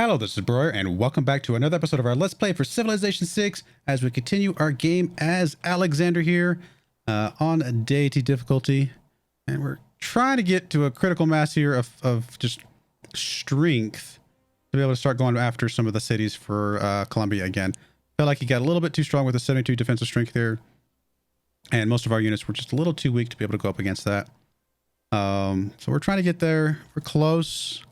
Hello, this is Broyar, and welcome back to another episode of our Let's Play for Civilization 6 as we continue our game as Alexander here on a Deity difficulty. And we're trying to get to a critical mass here of just strength to be able to start going after some of the cities for Columbia again. Felt like he got a little bit too strong with the 72 defensive strength there, and most of our units were just a little too weak to be able to go up against that. So we're trying to get there. We're close.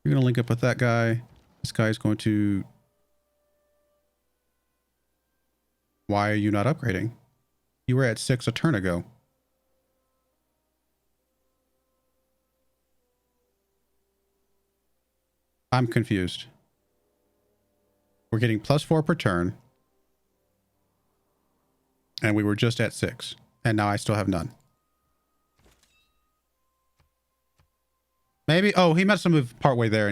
You're going to link up with that guy. This guy is going to... Why are you not upgrading? You were at 6 a turn ago. I'm confused. We're getting +4 per turn. And we were just at 6. And now I still have none. Maybe. Oh, he must have moved partway there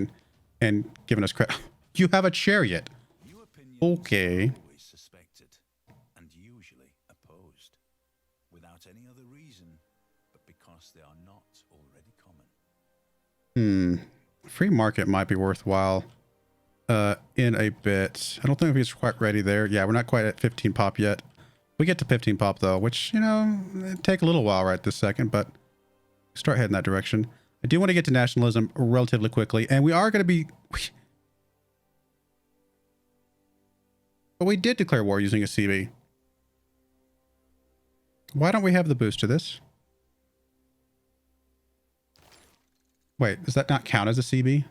and given us credit. You have a chariot. Okay. Always suspected and usually opposed, without any other reason, but because they are not already common. Free market might be worthwhile in a bit. I don't think he's quite ready there. Yeah, we're not quite at 15 pop yet. We get to 15 pop though, which, you know, it'd take a little while right this second, but start heading that direction. I do want to get to nationalism relatively quickly, and we are going to be... But we did declare war using a CB. Why don't we have the boost to this? Wait, does that not count as a CB?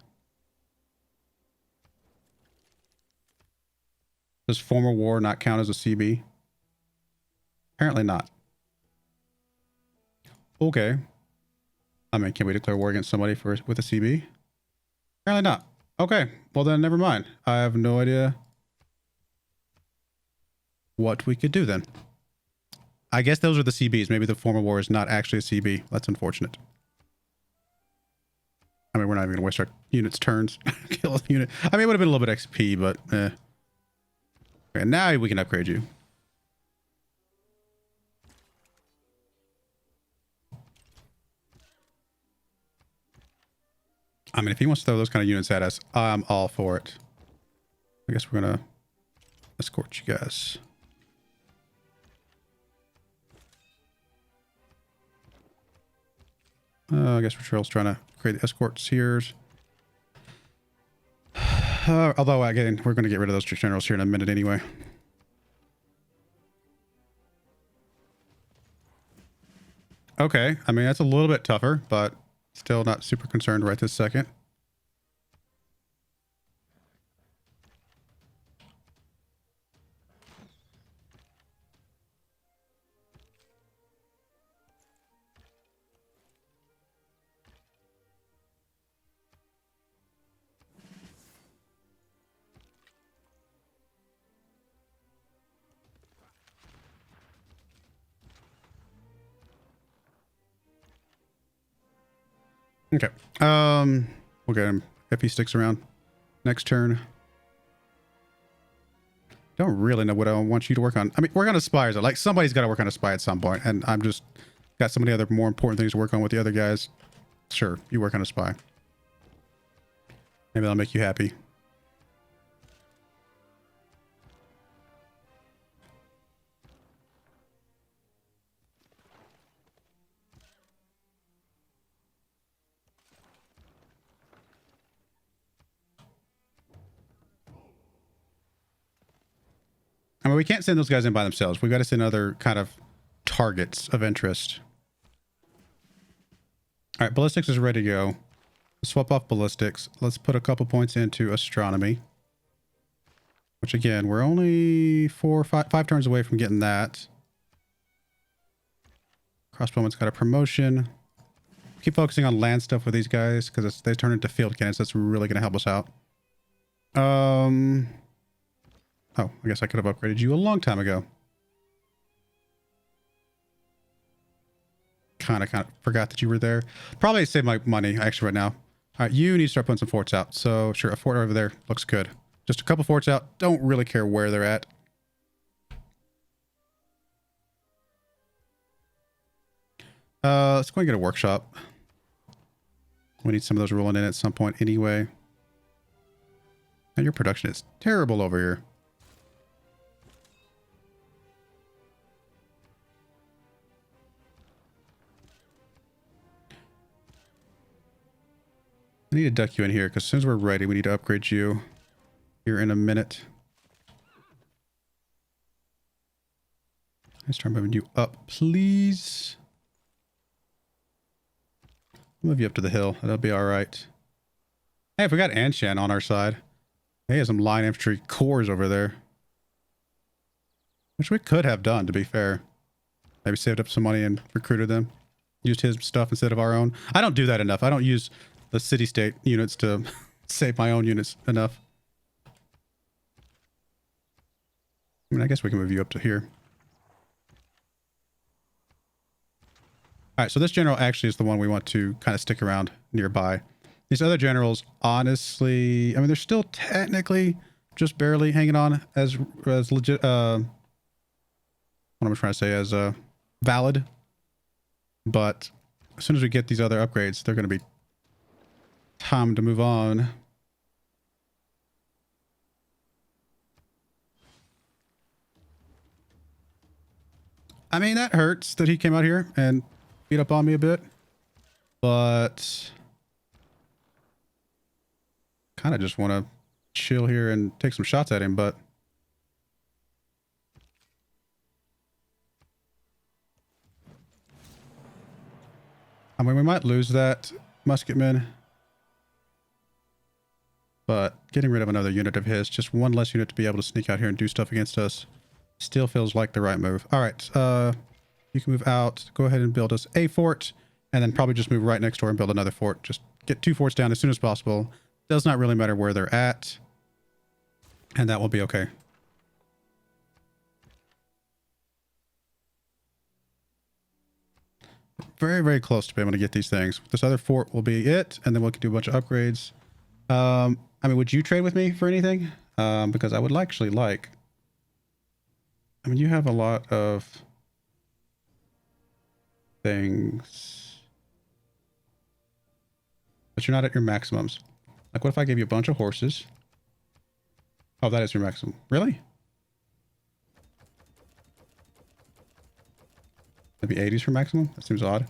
Does former war not count as a CB? Apparently not. Okay. I mean, can we declare war against somebody with a CB? Apparently not. Okay, well then never mind. I have no idea what we could do then. I guess those are the CBs. Maybe the former war is not actually a CB. That's unfortunate. I mean, we're not even going to waste our units' turns. Kill a unit. I mean, it would have been a little bit XP, but eh. Okay, now we can upgrade you. I mean, if he wants to throw those kind of units at us, I'm all for it. I guess we're going to escort you guys. I guess Patrol's trying to create the escorts here. Although, again, we're going to get rid of those generals here in a minute anyway. Okay, I mean, that's a little bit tougher, but still not super concerned right this second. Okay. We'll get him if he sticks around. Next turn. Don't really know what I want you to work on. I mean, work on a spy. Like, somebody's got to work on a spy at some point, and I'm just got so many other more important things to work on with the other guys. Sure, you work on a spy. Maybe that'll make you happy. I mean, we can't send those guys in by themselves. We've got to send other kind of targets of interest. All right, ballistics is ready to go. Swap off ballistics. Let's put a couple points into astronomy. Which, again, we're only 5 turns away from getting that. Crossbowman's got a promotion. Keep focusing on land stuff with these guys because they turn into field cannons. That's really going to help us out. Oh, I guess I could have upgraded you a long time ago. Kind of forgot that you were there. Probably save my money, actually, right now. All right, you need to start putting some forts out. So, sure, a fort over there looks good. Just a couple forts out. Don't really care where they're at. Let's go and get a workshop. We need some of those rolling in at some point anyway. And your production is terrible over here. I need to duck you in here because as soon as we're ready, we need to upgrade you here in a minute. Let's start moving you up, please. I'll move you up to the hill. That'll be all right. Hey, if we got Anshan on our side. He has some line infantry corps over there. Which we could have done, to be fair. Maybe saved up some money and recruited them. Used his stuff instead of our own. I don't do that enough. I don't use the city-state units to save my own units enough. I mean, I guess we can move you up to here. All right, so this general actually is the one we want to kind of stick around nearby. These other generals, honestly, I mean, they're still technically just barely hanging on as legit, what am I trying to say, as valid. But as soon as we get these other upgrades, they're going to be time to move on. I mean, that hurts that he came out here and beat up on me a bit, but kind of just want to chill here and take some shots at him. But I mean, we might lose that musketman, but getting rid of another unit of his, just one less unit to be able to sneak out here and do stuff against us, still feels like the right move. All right, you can move out. Go ahead and build us a fort, and then probably just move right next door and build another fort. Just get 2 forts down as soon as possible. Does not really matter where they're at, and that will be okay. Very, very close to being able to get these things. This other fort will be it, and then we can do a bunch of upgrades. I mean, would you trade with me for anything? Because I would actually like... I mean, you have a lot of things, but you're not at your maximums. Like, what if I gave you a bunch of horses? Oh, that is your maximum. Really? Maybe 80s for maximum? That seems odd.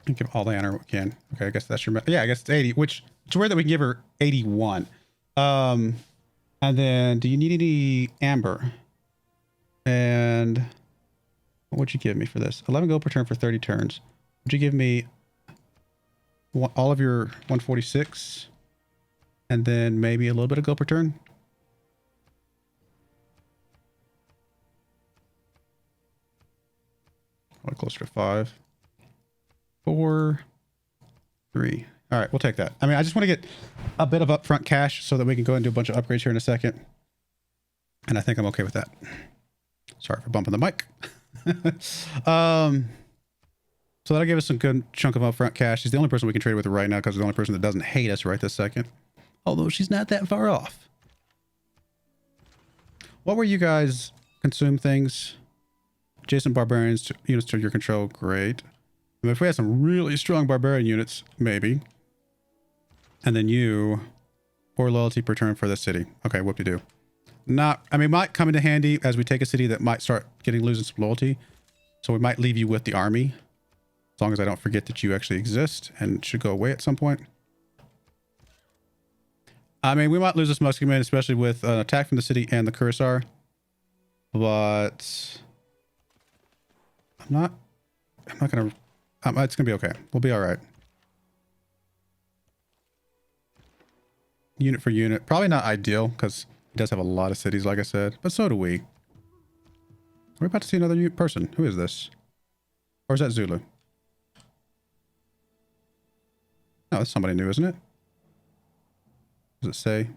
And give all the honor we can. Okay, I guess that's your... Yeah, I guess it's 80, which it's weird that we can give her 81. And then, do you need any amber? And what would you give me for this? 11 gold per turn for 30 turns. Would you give me all of your 146? And then maybe a little bit of gold per turn? Or closer to 5. 4. 3. All right, we'll take that. I mean, I just want to get a bit of upfront cash so that we can go and do a bunch of upgrades here in a second. And I think I'm okay with that. Sorry for bumping the mic. So that'll give us some good chunk of upfront cash. She's the only person we can trade with right now because she's the only person that doesn't hate us right this second. Although she's not that far off. What were you guys? Consume things. Adjacent barbarians units to your control. Great. I mean, if we had some really strong barbarian units, maybe. And then you, 4 loyalty per turn for the city. Okay, whoop-de-doo. Not, I mean, might come into handy as we take a city that might start losing some loyalty. So we might leave you with the army. As long as I don't forget that you actually exist and should go away at some point. I mean, we might lose this musketman, especially with an attack from the city and the cuirassar. But I'm not going to, it's going to be okay. We'll be all right. Unit for unit. Probably not ideal because he does have a lot of cities, like I said. But so do we. We're about to see another person. Who is this? Or is that Zulu? No, that's somebody new, isn't it? Does it say?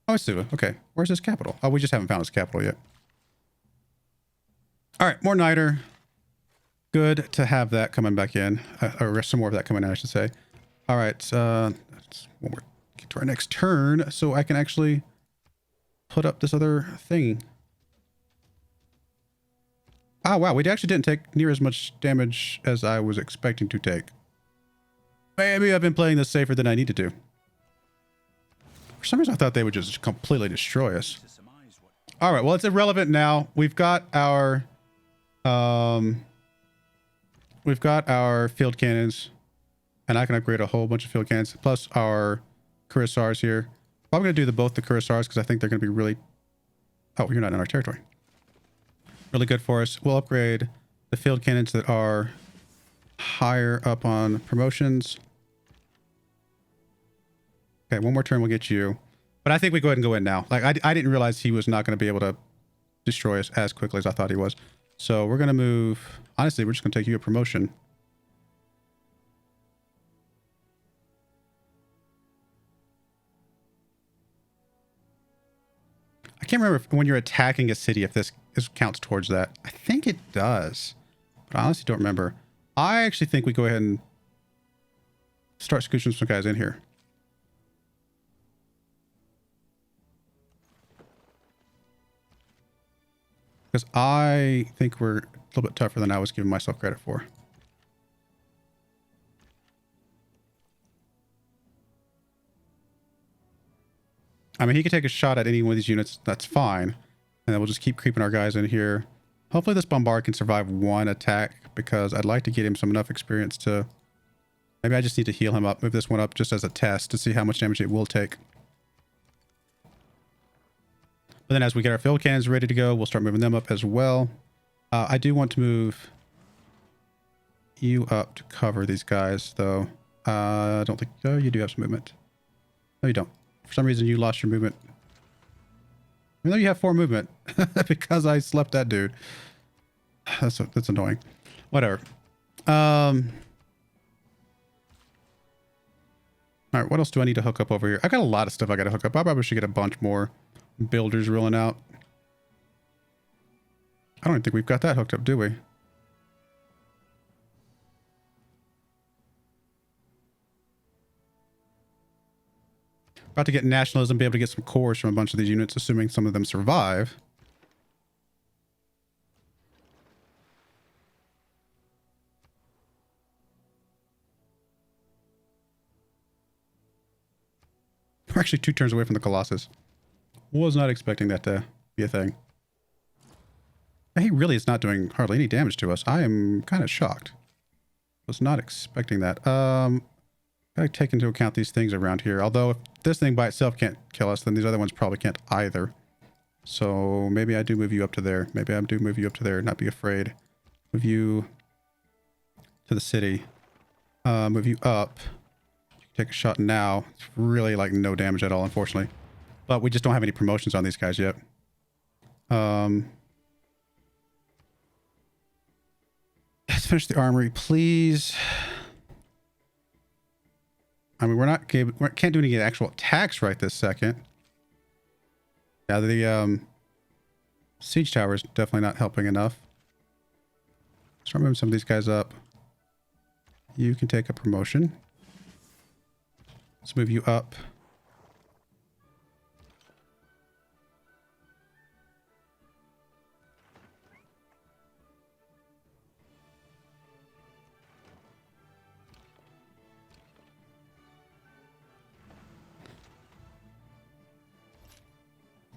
Oh, it's Zulu. Okay. Where's his capital? Oh, we just haven't found his capital yet. All right. More niter. Good to have that coming back in. Or some more of that coming in, I should say. All right. Let's get to our next turn so I can actually put up this other thing. Oh, wow. We actually didn't take near as much damage as I was expecting to take. Maybe I've been playing this safer than I needed to. For some reason, I thought they would just completely destroy us. To surmise what All right, well, it's irrelevant now. We've got our field cannons, and I can upgrade a whole bunch of field cannons, plus our cuirassiers here. I'm going to do both the cuirassiers because I think they're going to be really... Oh, you're not in our territory. Really good for us. We'll upgrade the field cannons that are higher up on promotions. Okay, one more turn we'll get you. But I think we go ahead and go in now. Like, I didn't realize he was not going to be able to destroy us as quickly as I thought he was. So we're going to move... Honestly, we're just going to take you a promotion. I can't remember if, when you're attacking a city, if this counts towards that. I think it does. But I honestly don't remember. I actually think we go ahead and start scooching some guys in here. Because I think we're a little bit tougher than I was giving myself credit for. I mean, he could take a shot at any one of these units. That's fine. And then we'll just keep creeping our guys in here. Hopefully this bombard can survive one attack, because I'd like to get him enough experience to... Maybe I just need to heal him up, move this one up just as a test to see how much damage it will take. But then as we get our field cannons ready to go, we'll start moving them up as well. I do want to move you up to cover these guys, though. I don't think... Oh, you do have some movement. No, you don't. For some reason, you lost your movement. Even though you have 4 movement. Because I slept that dude. That's annoying. Whatever. Alright, what else do I need to hook up over here? I got a lot of stuff I got to hook up. I probably should get a bunch more builders rolling out. I don't think we've got that hooked up, do we? About to get nationalism, be able to get some cores from a bunch of these units, assuming some of them survive. We're actually 2 turns away from the Colossus. Was not expecting that to be a thing. He really is not doing hardly any damage to us. I am kind of shocked. Was not expecting that. Gotta take into account these things around here. Although if this thing by itself can't kill us, then these other ones probably can't either. So maybe I do move you up to there. Maybe I do move you up to there. Not be afraid. Move you to the city. Move you up. Take a shot now. It's really like no damage at all, unfortunately. But we just don't have any promotions on these guys yet. Let's finish the armory, please. I mean, we can't do any actual attacks right this second. Yeah, the siege tower is definitely not helping enough. Start moving some of these guys up. You can take a promotion. Let's move you up.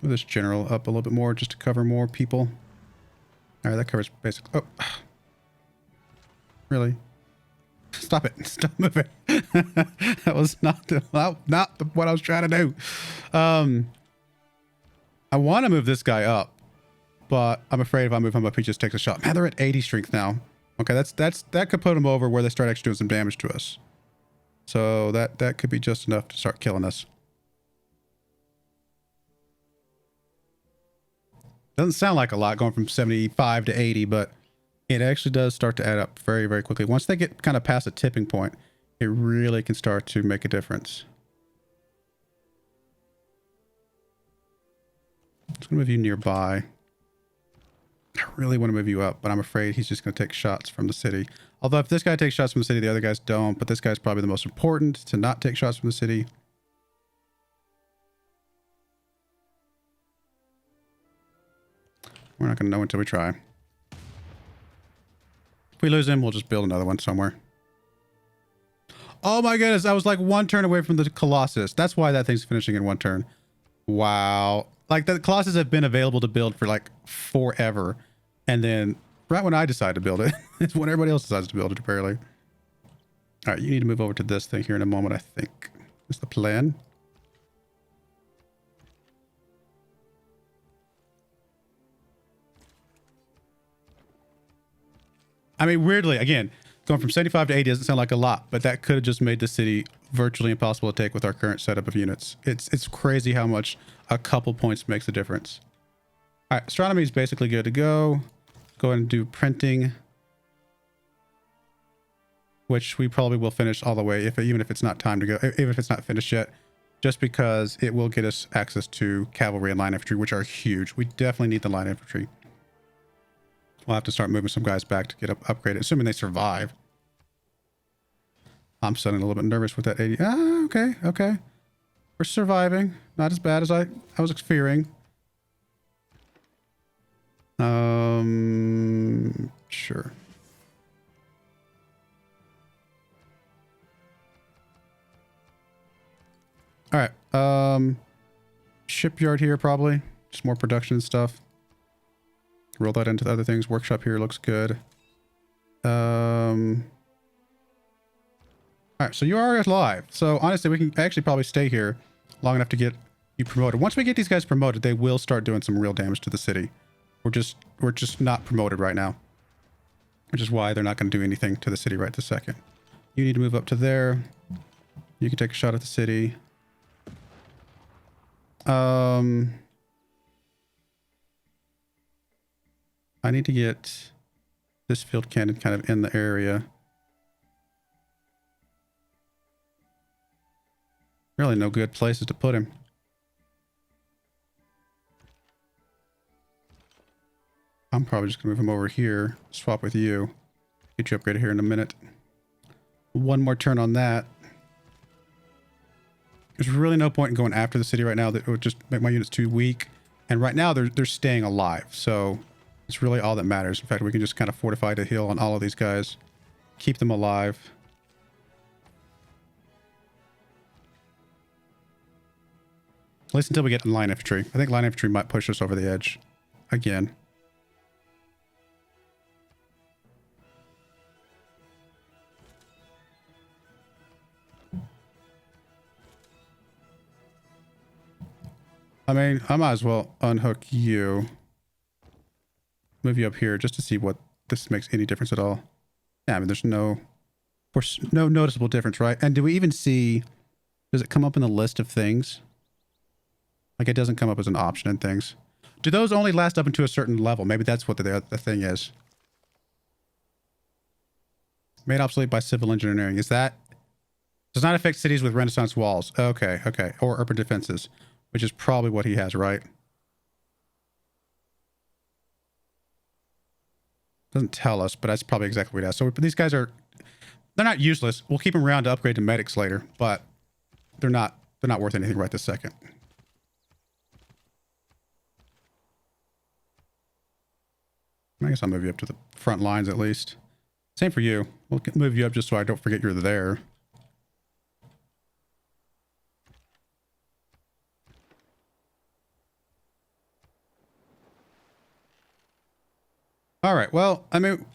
Move this general up a little bit more just to cover more people. All right, that covers basically... Oh. Really? Stop it. Stop moving. That was not what I was trying to do. I want to move this guy up, but I'm afraid if I move him up, he just takes a shot. Man, they're at 80 strength now. Okay, that could put them over where they start actually doing some damage to us. So that could be just enough to start killing us. Doesn't sound like a lot going from 75 to 80, but it actually does start to add up very, very quickly. Once they get kind of past a tipping point, it really can start to make a difference. I'm just going to move you nearby. I really want to move you up, but I'm afraid he's just going to take shots from the city. Although if this guy takes shots from the city, the other guys don't, but this guy's probably the most important to not take shots from the city. We're not going to know until we try. If we lose him, we'll just build another one somewhere. Oh my goodness, I was like one turn away from the Colossus. That's why that thing's finishing in one turn. Wow. Like the Colossus have been available to build for like forever. And then right when I decide to build it, it's when everybody else decides to build it apparently. All right, you need to move over to this thing here in a moment, I think. That's the plan. I mean, weirdly, again, going from 75 to 80 doesn't sound like a lot, but that could have just made the city virtually impossible to take with our current setup of units. It's crazy how much a couple points makes a difference. All right, astronomy is basically good to go. Go ahead and do printing, which we probably will finish all the way, even if it's not time to go, even if it's not finished yet, just because it will get us access to cavalry and line infantry, which are huge. We definitely need the line infantry. We'll have to start moving some guys back to get upgraded, assuming they survive. I'm starting a little bit nervous with that 80. Ah, okay, okay. We're surviving. Not as bad as I was fearing. Sure. All right. Shipyard here probably. Just more production stuff. Roll that into the other things. Workshop here looks good. All right, so you are alive. So honestly, we can actually probably stay here long enough to get you promoted. Once we get these guys promoted, they will start doing some real damage to the city. We're just not promoted right now, which is why they're not going to do anything to the city right this second. You need to move up to there. You can take a shot at the city. I need to get this field cannon kind of in the area. Really no good places to put him. I'm probably just gonna move him over here, swap with you. Get you upgraded here in a minute. One more turn on that. There's really no point in going after the city right now. That would just make my units too weak. And right now they're staying alive. So it's really all that matters. In fact, we can just kind of fortify the hill on all of these guys. Keep them alive. At least until we get line infantry. I think line infantry might push us over the edge again. I mean, I might as well unhook you. Move you up here just to see what this makes any difference at all. Yeah, I mean, there's no noticeable difference, right? And do we even see, does it come up in the list of things? Like it doesn't come up as an option in things. Do those only last up into a certain level? Maybe that's what the thing is. Made obsolete by civil engineering. Is that, does not affect cities with Renaissance walls. Okay, okay. Or urban defenses, which is probably what he has, right? Doesn't tell us, but that's probably exactly what it has. So these guys are, they're not useless. We'll keep them around to upgrade to medics later, but they're not worth anything right this second. I guess I'll move you up to the front lines at least. Same for you. We'll move you up just so I don't forget you're there. All right. Well, I mean,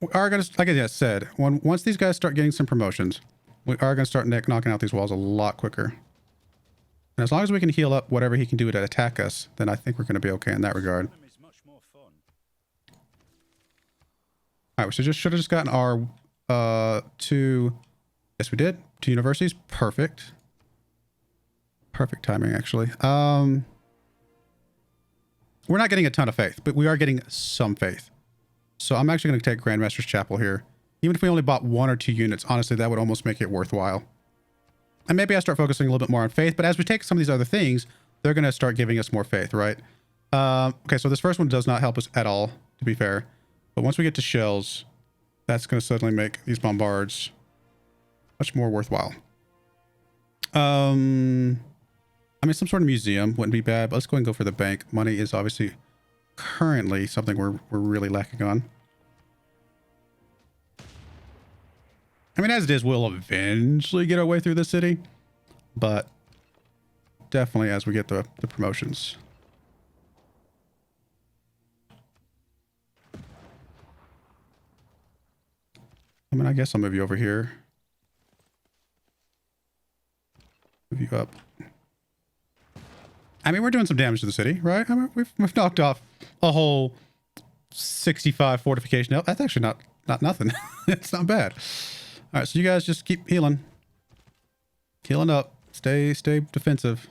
we are going to, like I said, once these guys start getting some promotions, we are going to start knocking out these walls a lot quicker. And as long as we can heal up whatever he can do to attack us, then I think we're going to be okay in that regard. All right, so should have just gotten our two, yes we did, 2 universities. Perfect. Perfect timing, actually. We're not getting a ton of faith, but we are getting some faith. So I'm actually going to take Grandmaster's Chapel here. Even if we only bought 1 or 2 units, honestly, that would almost make it worthwhile. And maybe I start focusing a little bit more on faith, but as we take some of these other things, they're going to start giving us more faith, right? Okay, so this first one does not help us at all, to be fair. But once we get to shells, that's going to suddenly make these bombards much more worthwhile. I mean, some sort of museum wouldn't be bad, but let's go and go for the bank. Money is obviously currently something we're really lacking on. I mean, as it is, we'll eventually get our way through the city, but definitely as we get the promotions. I mean, I guess I'll move you over here. Move you up. I mean, we're doing some damage to the city, right? I mean, we've knocked off a whole 65 fortification. No, that's actually not nothing. It's not bad. All right, so you guys just keep healing. Healing up. Stay defensive.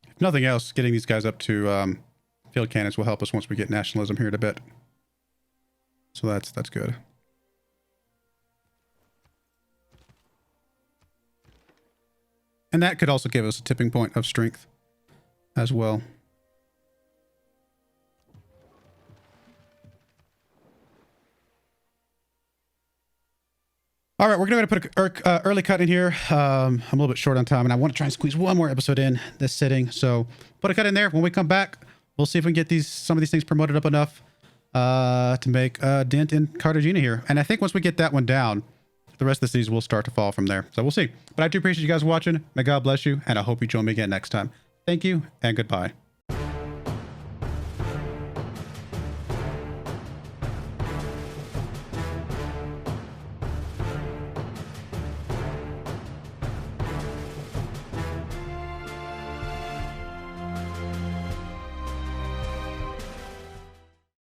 If nothing else, getting these guys up to field cannons will help us once we get nationalism here in a bit. So that's good. And that could also give us a tipping point of strength as well. All right, we're going to put an early cut in here. I'm a little bit short on time, and I want to try and squeeze one more episode in this sitting. So put a cut in there. When we come back, we'll see if we can get some of these things promoted up enough to make a dent in Cartagena here. And I think once we get that one down, the rest of the cities will start to fall from there. So we'll see. But I do appreciate you guys watching. May God bless you, and I hope you join me again next time. Thank you, and goodbye.